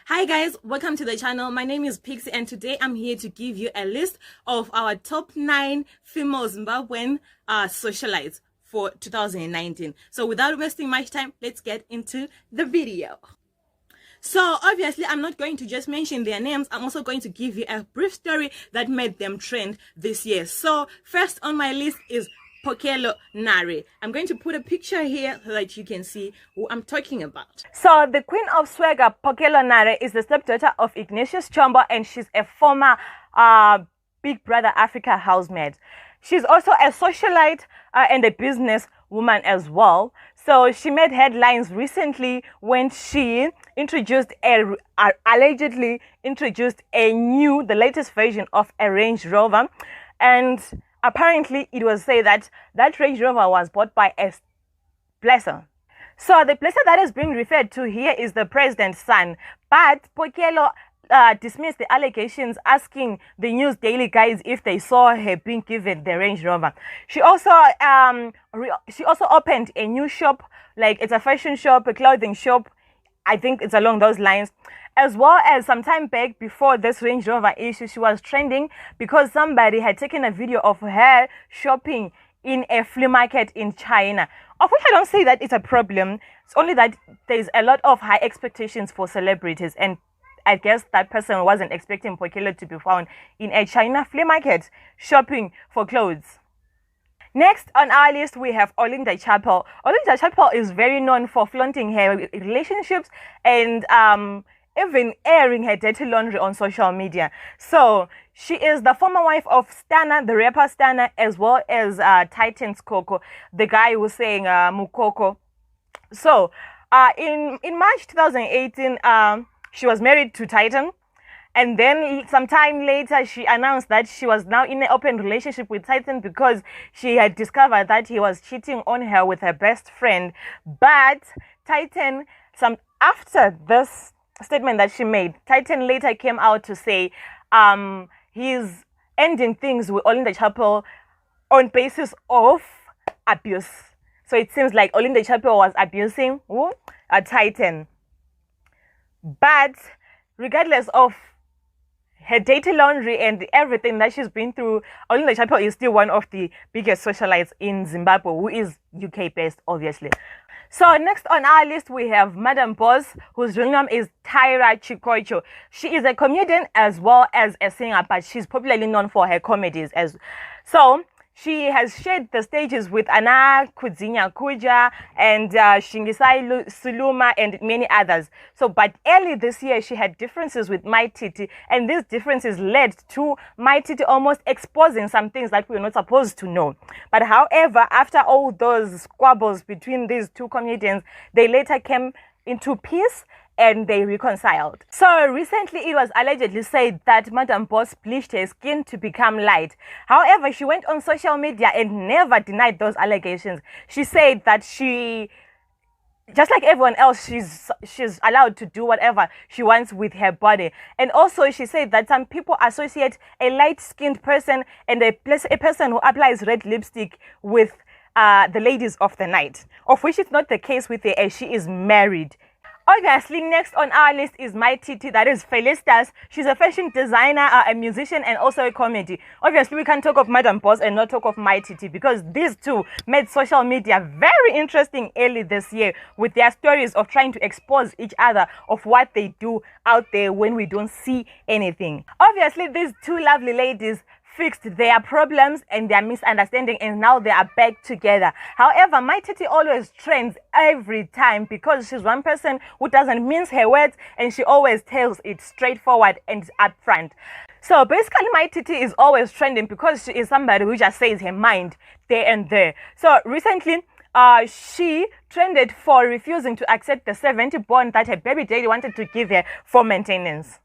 Hi guys, welcome to the channel. My name is Pixie and today I'm here to give you a list of our top 9 female Zimbabwean socialites for 2019. So without wasting much time, let's get into the video. So obviously I'm not going to just mention their names, I'm also going to give you a brief story that made them trend this year. So first on my list is PorqueLo Inari. I'm going to put a picture here so that you can see who I'm talking about. So the Queen of Swagger, PorqueLo Inari, is the stepdaughter of Ignatius Chombo and she's a former Big Brother Africa housemate. She's also a socialite and a business woman as well. So she made headlines recently when she allegedly introduced the latest version of a Range Rover, and apparently it was said that that Range Rover was bought by a blesser. So the blesser that is being referred to here is the president's son, but PorqueLo dismissed the allegations, asking the News Daily guys if they saw her being given the Range Rover. She also opened a new shop, like it's a fashion shop, a clothing shop. I think it's along those lines. As well as some time back, before this Range Rover issue, she was trending because somebody had taken a video of her shopping in a flea market in China, of which I don't say that it's a problem. It's only that there's a lot of high expectations for celebrities, and I guess that person wasn't expecting PorqueLo to be found in a China flea market shopping for clothes. Next on our list, we have Olinda Chapel. Olinda Chapel is very known for flaunting her relationships and even airing her dirty laundry on social media. So she is the former wife of Stana, the rapper Stana, as well as Titan's Coco, the guy who was saying Mukoko. So in March 2018, she was married to Titan. And then sometime later, she announced that she was now in an open relationship with Titan because she had discovered that he was cheating on her with her best friend. But Titan, after this statement that she made, Titan later came out to say he's ending things with Olinda Chapel on basis of abuse. So it seems like Olinda Chapel was abusing Titan. But regardless of her dirty laundry and everything that she's been through, Olinda Chapel is still one of the biggest socialites in Zimbabwe, who is UK based, obviously. So next on our list, we have Madam Boss, whose real name is Tyra Chikocho. She is a comedian as well as a singer, but she's popularly known for her comedies. So she has shared the stages with Ana Kudzinya Kuja and Shingisai Suluma and many others. So, but early this year, she had differences with My Titi, and these differences led to My Titi almost exposing some things that we were not supposed to know. But however, after all those squabbles between these two comedians, they later came into peace and they reconciled. So recently it was allegedly said that Madam Boss bleached her skin to become light. However, she went on social media and never denied those allegations. She said that she, just like everyone else, she's allowed to do whatever she wants with her body. And also she said that some people associate a light-skinned person and a person who applies red lipstick with the ladies of the night, of which is not the case with her, as she is married. Obviously, next on our list is My Titi, that is Felicitas. She's a fashion designer, a musician, and also a comedy. Obviously, we can't talk of Madam Boss and not talk of My Titi because these two made social media very interesting early this year with their stories of trying to expose each other of what they do out there when we don't see anything. Obviously, these two lovely ladies fixed their problems and their misunderstanding, and now they are back together. However, My Titi always trends every time because she's one person who doesn't mince her words and she always tells it straightforward and upfront. So basically, My Titi is always trending because she is somebody who just says her mind there and there. So recently, she trended for refusing to accept the 70 bond that her baby daddy wanted to give her for maintenance.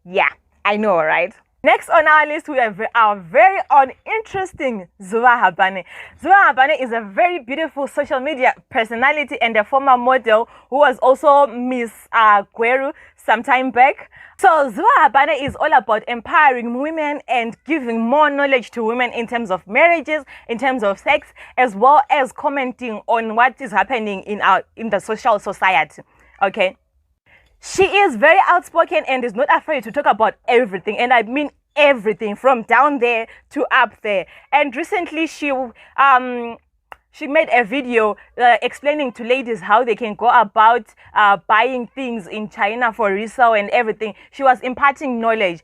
Yeah, I know, right? Next on our list, we have our very own interesting Zahabee. Zahabee is a very beautiful social media personality and a former model who was also Miss Gweru some time back. So Zahabee is all about empowering women and giving more knowledge to women in terms of marriages, in terms of sex, as well as commenting on what is happening in the social society. Okay. She is very outspoken and is not afraid to talk about everything, and I mean everything from down there to up there. And recently she made a video explaining to ladies how they can go about buying things in China for resale and everything. She was imparting knowledge.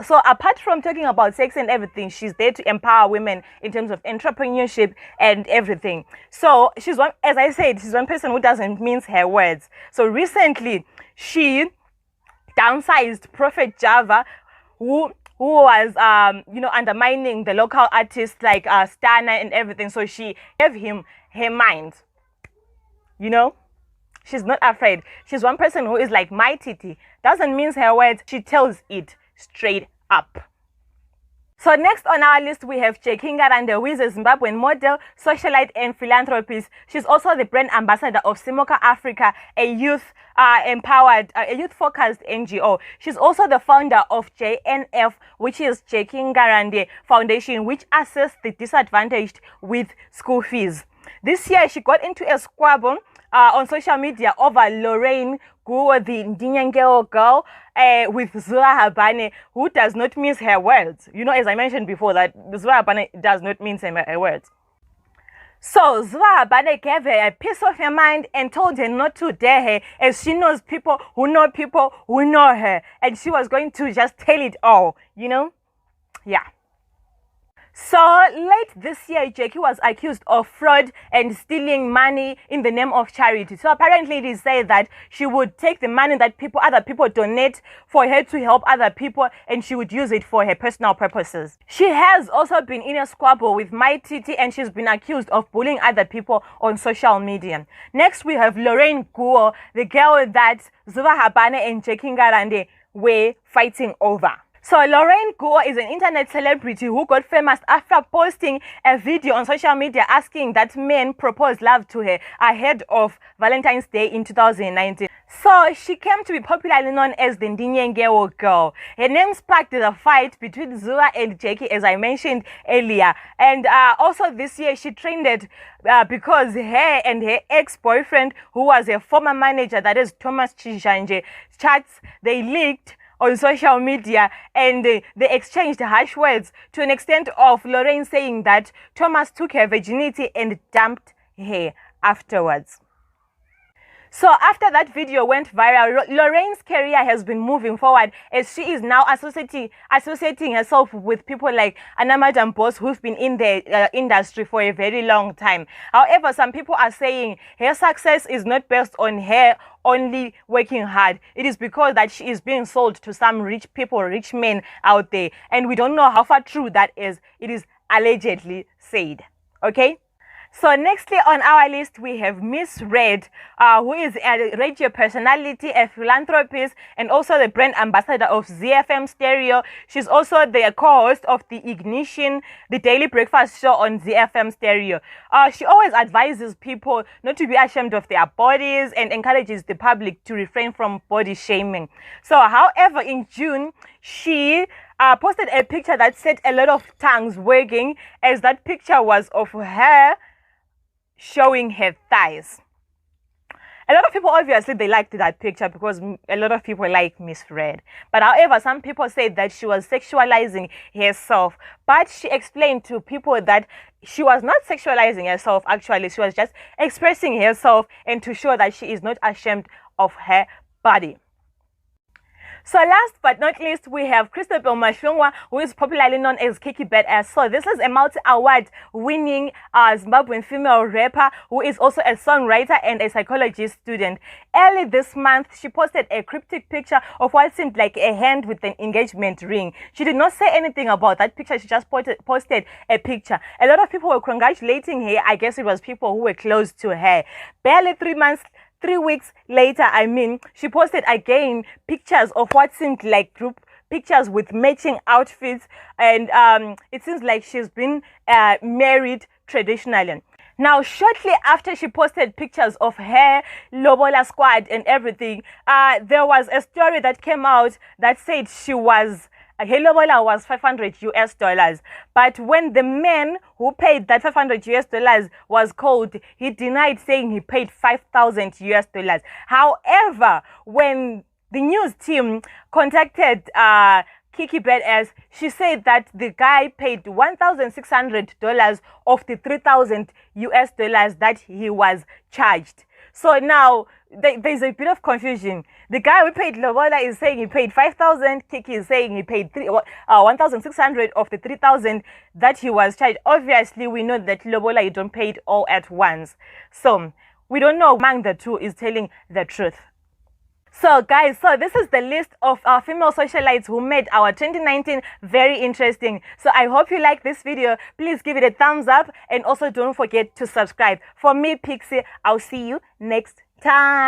So apart from talking about sex and everything, she's there to empower women in terms of entrepreneurship and everything. So she's one, as I said, she's one person who doesn't mince her words. So recently, she downsized Prophet Java, who was undermining the local artists like Stana and everything. So she gave him her mind. She's not afraid. She's one person who is like, my titi doesn't mince her words. She tells it straight up. So next on our list, we have Kiki Perez, who is a Zimbabwean model, socialite, and philanthropist. She's also the brand ambassador of Simoka Africa, a youth-focused NGO. She's also the founder of JNF, which is Kiki Perez Foundation, which assists the disadvantaged with school fees. This year, she got into a squabble on social media over Lorraine Guo, the Ndinyengeo girl, with Zahabee, who does not mince her words. As I mentioned before, that Zahabee does not mince her words. So Zahabee gave her a piece of her mind and told her not to dare her, as she knows people who know her, and she was going to just tell it all, Yeah. So late this year, Kiki was accused of fraud and stealing money in the name of charity. So apparently it is said that she would take the money that other people donate for her to help other people, and she would use it for her personal purposes. She has also been in a squabble with My Titi, and she's been accused of bullying other people on social media. Next, we have Lorraine Guo, the girl that Zahabee and Kiki Perez were fighting over. So Lorraine Guo is an internet celebrity who got famous after posting a video on social media asking that men propose love to her ahead of Valentine's Day in 2019. So she came to be popularly known as the Ndinyengeo girl. Her name sparked the fight between Zua and Kiki, as I mentioned earlier. And also this year she trended because her and her ex-boyfriend, who was a former manager, that is Thomas Chijanje, chats, they leaked on social media, and they exchanged harsh words to an extent of Lorraine saying that Thomas took her virginity and dumped her afterwards. So after that video went viral, Lorraine's career has been moving forward, as she is now associating herself with people like Madam Boss, who've been in the industry for a very long time. However, some people are saying her success is not based on her only working hard. It is because that she is being sold to some rich people, rich men out there, and we don't know how far true that is. It is allegedly said. Okay. So nextly on our list, we have Miss Red, who is a radio personality, a philanthropist, and also the brand ambassador of ZFM Stereo. She's also the co-host of the Ignition, the daily breakfast show on ZFM Stereo. She always advises people not to be ashamed of their bodies and encourages the public to refrain from body shaming. So, however, in June, she posted a picture that set a lot of tongues wagging, as that picture was of her showing her thighs. A lot of people, obviously, they liked that picture because a lot of people like Miss Red. But however, some people said that she was sexualizing herself. But she explained to people that she was not sexualizing herself, actually. She was just expressing herself and to show that she is not ashamed of her body. So last but not least, we have Christabel Mashungwa, who is popularly known as Kiki Perez. So this is a multi-award winning Zimbabwean female rapper who is also a songwriter and a psychology student. Early this month, she posted a cryptic picture of what seemed like a hand with an engagement ring. She did not say anything about that picture. She just posted a picture. A lot of people were congratulating her. I guess it was people who were close to her. Barely 3 weeks later, she posted again pictures of what seemed like group pictures with matching outfits, and it seems like she's been married traditionally. Now, shortly after she posted pictures of her Lobola squad and everything, there was a story that came out that said her lobola was $500. But when the man who paid that $500 was called, he denied, saying he paid $5,000. However, when the news team contacted Kiki Perez. She said that the guy paid $1,600 of the $3,000 that he was charged. So now there's a bit of confusion. The guy who paid lobola is saying he paid 5,000. Kiki is saying he paid 1,600 of the 3,000 that he was charged. Obviously, we know that lobola you don't pay it all at once. So we don't know among the two is telling the truth. So guys, this is the list of our female socialites who made our 2019 very interesting. So I hope you like this video. Please give it a thumbs up and also don't forget to subscribe. For me, Pixie, I'll see you next time.